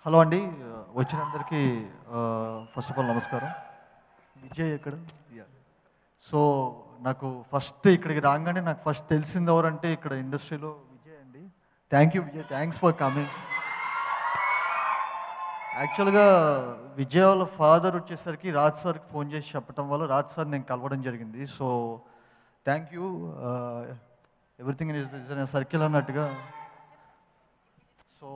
Hello అండి, వచ్చినందరికీ first of all నమస్కారం. విజయ్ ఎక్కడ? సో నాకు ఫస్ట్ ఇక్కడికి రాగానే నాకు ఫస్ట్ తెలిసింది ఎవరంటే ఇక్కడ ఇండస్ట్రీలో విజయ్ అండి. Thank you Vijay, thanks for coming. యాక్చువల్గా విజయ్ వాళ్ళ ఫాదర్ వచ్చేసరికి రాజ్ సార్కి ఫోన్ చేసి చెప్పడం వల్ల రాజ్ సార్ నేను కలవడం జరిగింది. So thank you, everything is circle అన్నట్టుగా. సో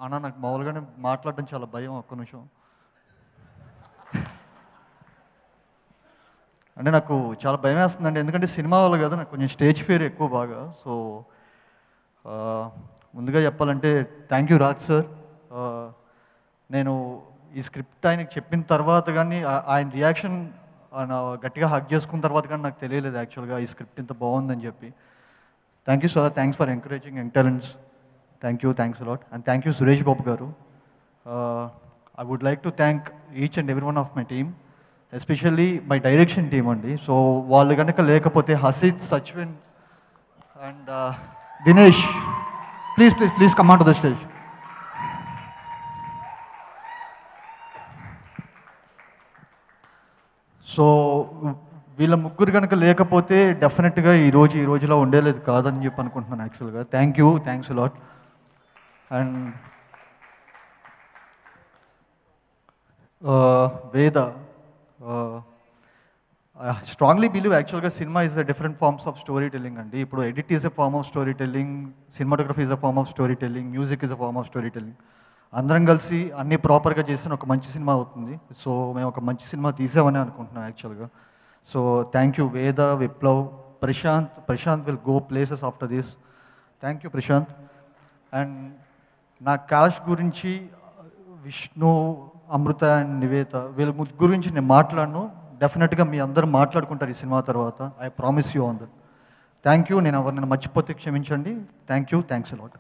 అన్న నాకు మామూలుగానే మాట్లాడడం చాలా భయం, ఒక్క నిమిషం. అంటే నాకు చాలా భయం వేస్తుందండి, ఎందుకంటే సినిమా వాళ్ళు కదా, నాకు కొంచెం స్టేజ్ ఫియర్ ఎక్కువ బాగా. సో ముందుగా చెప్పాలంటే థ్యాంక్ యూ రాజ్ సార్. నేను ఈ స్క్రిప్ట్ ఆయనకి చెప్పిన తర్వాత కానీ ఆయన రియాక్షన్ గట్టిగా హక్ చేసుకున్న తర్వాత కానీ నాకు తెలియలేదు యాక్చువల్గా ఈ స్క్రిప్ట్ ఇంత బాగుందని చెప్పి. Thank you sir, thanks for encouraging young talents. Thank you, thanks a lot. And thank you, Suresh Babu Garu. I would like to thank each and every one of my team, especially my direction team andi. So, వాళ్ళు కనుక లేకపోతే హసీద్, సచ్విన్ and Dinesh, please come on to the stage. So వీళ్ళ ముగ్గురు కనుక లేకపోతే డెఫినెట్గా ఈ రోజులో ఉండేలేదు కాదని చెప్పి అనుకుంటున్నాను యాక్చువల్గా. Thanks a lot. And Veda, I strongly believe actually cinema is a different forms of storytelling andi. Ippudu edit is a form of storytelling, cinematography is a form of storytelling, music is a form of storytelling. అందరం కలిసి అన్ని ప్రాపర్గా చేసిన ఒక మంచి cinema అవుతుంది. So మేము ఒక మంచి సినిమా తీసామని అనుకుంటున్నాం యాక్చువల్గా. So thank you Veda, Viplav, Prashanth will go places after this. Thank you Prashanth. And నా క్యాష్ గురించి విష్ణు, అమృత అండ్ నివేత వీళ్ళ ముగ్గురు గురించి నేను మాట్లాడను. డెఫినెట్గా మీ అందరూ మాట్లాడుకుంటారు ఈ సినిమా తర్వాత. I promise you on that. Thank you. నేను ఎవరినైనా మర్చిపోతే క్షమించండి. Thank you, thanks a lot.